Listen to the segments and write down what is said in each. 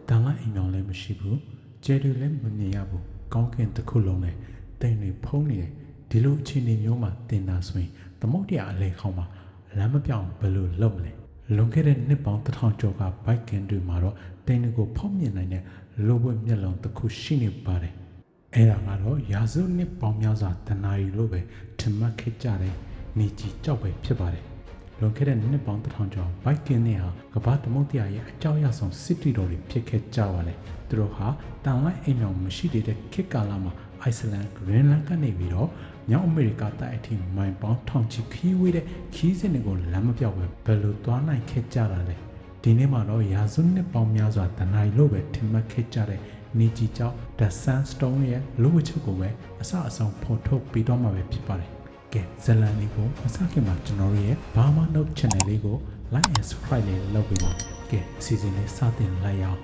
တန်လိုက်အိမ်တော်လည်းမရှိဘူးကျဲတွေလည်းမမြင်ရဘူးကောင်းကင်တစ်ခုလုံးနဲ့တိမ်တွေဖုံးနေတယ်ဒီလိုအခြေအနေမျိုးမှာတင်တာဆိုရင်သမုတ်တရားအလဲခေါင်းမှာလမ်းမပြောင်းဘယ်လိုလုပ်မလဲလွန်ခဲ့တဲ့နှစ်ပေါင်း1000ကျော်ကဘိုက်ကင်တွေမှာတော့တိမ်တွေကိုဖောက်မြင်နိုင်တဲ့လိုပွင့်မျက်လုံးတစ်ခုရှိနေပါတယ်အဲ့ဒါကတော့ရာစုနှစ်ပေါင်းများစွာတဏှာရီလို့ပဲထင်မှတ်ခဲ့ကြတဲ့နေကြီးကြောက်ပဲဖြစ်ပါတယ်လွန်ခဲ့တဲ့နှစ်ပေါင်း1000ကျော်ဘိုက်ကင်နဲ့ဟာကမ္ဘာသမုဒ္ဒရာရဲ့အကြောင်းအရာဆုံးစစ်တီတော်တွေဖြစ်ခဲ့ကြပါတယ်သူတို့ဟာတန်လိုက်အိမ်အောင်မရှိတဲ့ခေတ်ကာလမှာအိုက်စလန်ဂရင်းလန်းကနေပြီးတော့မြောက်အမေရိကတိုက်အထိမိုင်ပေါင်းထောင်ချီခီးဝေးတဲ့ခီးစဉ်တွေကိုလမ်းမပြောက်ပဲဘယ်လိုသွားနိုင်ခဲ့ကြတာလဲဒီနေ့မှာတော့ရာစုနှစ်ပေါင်းများစွာတဏှာရီလို့ပဲထင်မှတ်ခဲ့ကြတဲ့နေကြီးကြောင့် The Sandstone ရဲ့လူဝချက်ကိုပဲအစအဆုံးဖော်ထုတ်ပြီးတော့မှပဲဖြစ်ပါတယ်ကဲဇလန်လေးကိုမစခင်မှာကျွန်တော်ရဲ့ Burma Note Channel လေးကို Like and Subscribe လေးလုပ်ပေးပါကဲအစီအစဉ်လေးစတင်လိုက်အောင်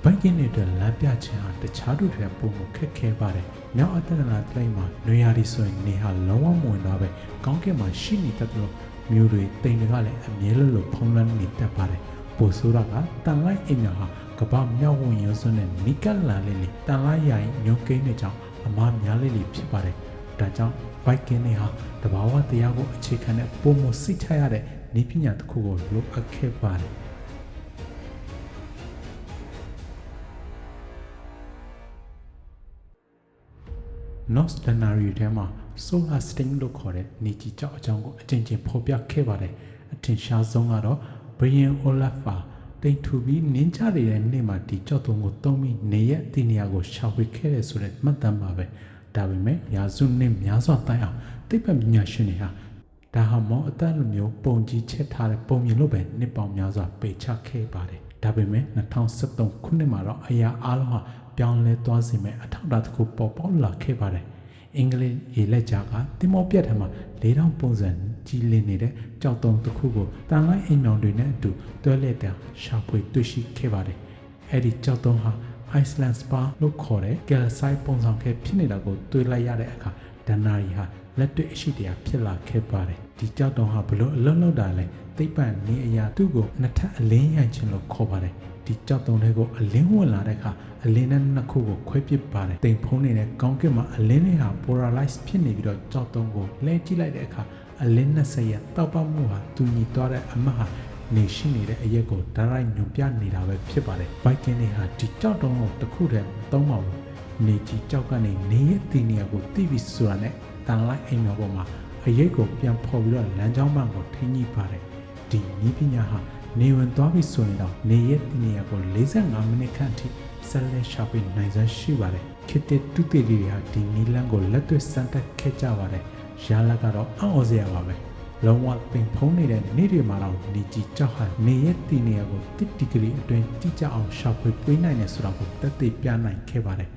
ဘိုက်ကင်းနေတဲ့လမ်းပြခြင်းဟာတခြားတို့တွေပုံမခက်ခဲပါတယ်။မြောက်အတ္တလန္တိတ်မှာနွေရာသီဆိုရင်နေဟာလုံးဝမဝင်တော့ပဲကောင်းကင်မှာရှိနေတတ်တယ်လို့မျိုးတွေတိမ်တွေကလည်းအမြဲလို့ဖုံးလွှမ်းနေတတ်ပါတယ်။ပိုဆိုးတာကတန်လိုက်အိမ်များဟာကပမြောက်ဝင်ရုံစွန်းနဲ့နီကလန်လေးတန်လိုက်ရိုင်ညုံကိန်းတွေကြောင့်အမားများလေးဖြစ်ပါတယ်။ဒါကြောင့်ဘိုက်ကင်းတွေဟာတဘာဝတရားကိုအခြေခံတဲ့ပုံမစိတ်ချရတဲ့ဤပညာတစ်ခုကိုလိုအပ်ခဲ့ပါတယ်။ North Denari ထဲမှာ Solar Sting လို့ခေါ်တဲ့နေကြီးကြောက်အကြောင်းကိုအချင်းချင်းဖော်ပြခဲ့ပါတယ်အထင်ရှားဆုံးကတော့ Brian Olaf တိမ်ထူပြီးနင်းကြတဲ့နေ့မှာဒီကြောက်တုံးကိုတုံးပြီးနေရဲ့ဒီနေရာကိုရှာဖွေခဲ့တယ်ဆိုတဲ့မှတ်တမ်းပါပဲဒါပေမဲ့ရာစုနှစ်များစွာတိုင်အောင်သိပ္ပံပညာရှင်တွေဟာဒါဟာမောအသက်လိုမျိုးပုံကြီးချက်ထားတဲ့ပုံမြင်လို့ပဲနှစ်ပေါင်းများစွာပေချခဲ့ပါတယ်ဒါပေမဲ့2013ခုနှစ်မှာတော့အရာအားလုံးဟာပြောင်းလဲသွားစေမဲ့အထောက်အထားတစ်ခုပေါ်ပေါက်လာခဲ့ပါတယ်အင်္ဂလိပ်ရေလက်ကြားကတင်မောပြတ်ထမှာ4000ပုံစံကြီးလင်းနေတဲ့ကြောက်တုံးတစ်ခုကိုတန်လိုက်အိမ်မြောင်တွေနဲ့အတူတွဲလက်တဲ့ရှာဖွေတွေ့ရှိခဲ့ပါတယ်အဲ့ဒီကြောက်တုံးဟာ Iceland Spa လို့ခေါ်တဲ့ calcite ပုံစံခဲ့ဖြစ်နေတာကိုတွေ့လိုက်ရတဲ့အခါဒဏ္ဍာရီဟာလက်တွေ့အရှိတရားဖြစ်လာခဲ့ပါတယ်ဒီကြောက်တုံးဟာဘလို့အလုံးလုံးတာလဲသိပ္ပံနည်းအရာသူ့ကိုနှစ်ထပ်အလင်းရိုက်ခြင်းလို့ခေါ်ပါတယ်ဒီကြောက်တုံးတွေကိုအလင်းဝင်လာတဲ့အခါအလင်းနဲ့နှစ်ခုကိုခွဲပစ်ပါတယ်တိမ်ဖုံးနေတဲ့ကောင်းကင်မှာအလင်းတွေဟာ polarize ဖြစ်နေပြီးတော့ကြောက်တုံးကိုလဲကြည့်လိုက်တဲ့အခါအလင်း20ရဲ့တောက်ပမှုဟာတူညီသွားတဲ့အမတ်ဟာနေရှိနေတဲ့အရက်ကိုဒါရိုက်ညွန်ပြနေတာပဲဖြစ်ပါတယ်ဘိုက်ကင်းတွေဟာဒီကြောက်တုံးကိုတစ်ခုတည်းသုံးပါဘူးနေကြီးကြောက်ကနေနေရဲ့ဒီနေရာကိုတိပြီးဆိုတာနဲ့တန်လိုက်အိမ်တော်ပေါ်မှာအရက်ကိုပြန်ဖော်ပြီးတော့လမ်းကြောင်းမှကိုထိန်းညှိပါတယ်ဒီနည်းပညာဟာနေဝင်သွားပြီဆိုရင်တော့နေရဲ့ဒီနေရာကို45မိနစ်ခန့်အထိဆက်လက်ရှာဖွေနိုင်စွမ်းရှိပါတယ်ခေတ်တူတေတွေဟာဒီနီလန်ကိုလက်တွေ့စမ်းသပ်ခဲ့ကြပါတယ်ရလကတော့အံ့ဩစရာပါပဲလုံးဝပင်ဖုံးနေတဲ့နေ့တွေမှာတော့နေကြီးကြောက်ဟာနေရဲ့ဒီနေရာကို1ဒီဂရီအတွင်းတိကျအောင်ရှာဖွေပေးနိုင်တယ်ဆိုတာကိုသက်သေပြနိုင်ခဲ့ပါတယ်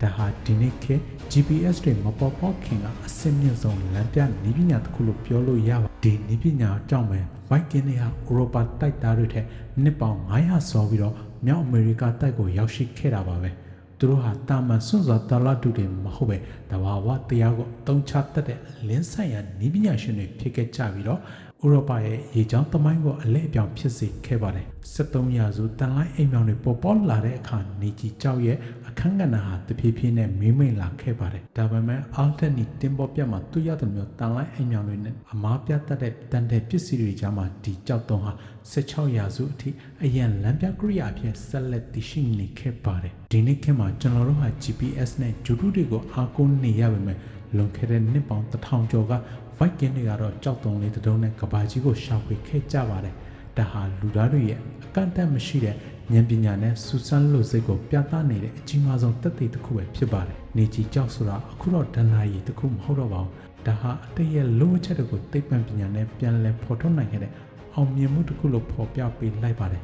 ဒါဟာဒီနေ့ခေတ် GPS တွေမပေါ်ပေါက်ခင်ကအစင်းမြင့်ဆုံးလမ်းပြနည်းပညာတစ်ခုလို့ပြောလို့ရပါဒီနည်းပညာကြောင့်ပဲ Viking တွေဟာဥရောပတိုက်သားတွေထက်နှစ်ပေါင်း900ဆော်ပြီးတော့မြောက်အမေရိကတိုက်ကိုရောက်ရှိခဲ့တာပါပဲသူတို့ဟာတာမန်စွန့်စွာတာလတူတွေမဟုတ်ပဲတဘာဝတရားကိုအသုံးချတတ်တဲ့လင်းဆိုင်ရာနည်းပညာရှင်တွေဖြစ်ခဲ့ကြပြီးတော့ဥရောပရဲ့ရေချောင်းသမိုင်းကိုအလဲအပြောင်းဖြစ်စေခဲ့ပါတယ်73ရာစုတန်လိုက်အိမ်မြောင်တွေပေါ်ပေါက်လာတဲ့အခါနေကြီးကြောက်ရဲ့အခန်းကဏ္ဍဟာတဖြည်းဖြည်းနဲ့မေးမိန်လာခဲ့ပါတယ်ဒါပေမဲ့ alternate တင်ပေါ်ပြတ်မှာသူရတဲ့မျိုးတန်လိုက်အိမ်မြောင်တွေနဲ့အမားပြတ်တတ်တဲ့တန်တဲ့ပစ္စည်းတွေကြားမှာဒီကြောက်တုံးဟာ16ရာစုအထိအရန်လမ်းပြကရိယာအဖြစ်ဆက်လက်တည်ရှိနေခဲ့ပါတယ်ဒီနေ့ခေတ်မှာကျွန်တော်တို့ဟာ GPS နဲ့ဂျူတူတွေကိုအားကိုးနေရပါမယ်လွန်ခဲ့တဲ့နှစ်ပေါင်း1000ကျော်ကViking တွေကတော့ကြောက်တုံးလေးတုံးနဲ့ကဘာကြီးကိုရှာဖွေခဲ့ကြပါတယ်။ဒါဟာလူသားတွေရဲ့အကန့်အသတ်မရှိတဲ့ဉာဏ်ပညာနဲ့စူးစမ်းလို့စိတ်ကိုပြသနေတဲ့အကြီးမားဆုံးသက်သေတစ်ခုပဲဖြစ်ပါတယ်။နေကြီးကြောက်ဆိုတာအခုတော့ဒဏ္ဍာရီတစ်ခုမဟုတ်တော့ပါဘူး။ဒါဟာအတိတ်ရဲ့လိုအပ်ချက်တွေကိုသိပ္ပံပညာနဲ့ပြန်လည်ဖော်ထုတ်နိုင်ခဲ့တဲ့အောင်မြင်မှုတစ်ခုလို့ဖော်ပြပေးလိုက်ပါတယ်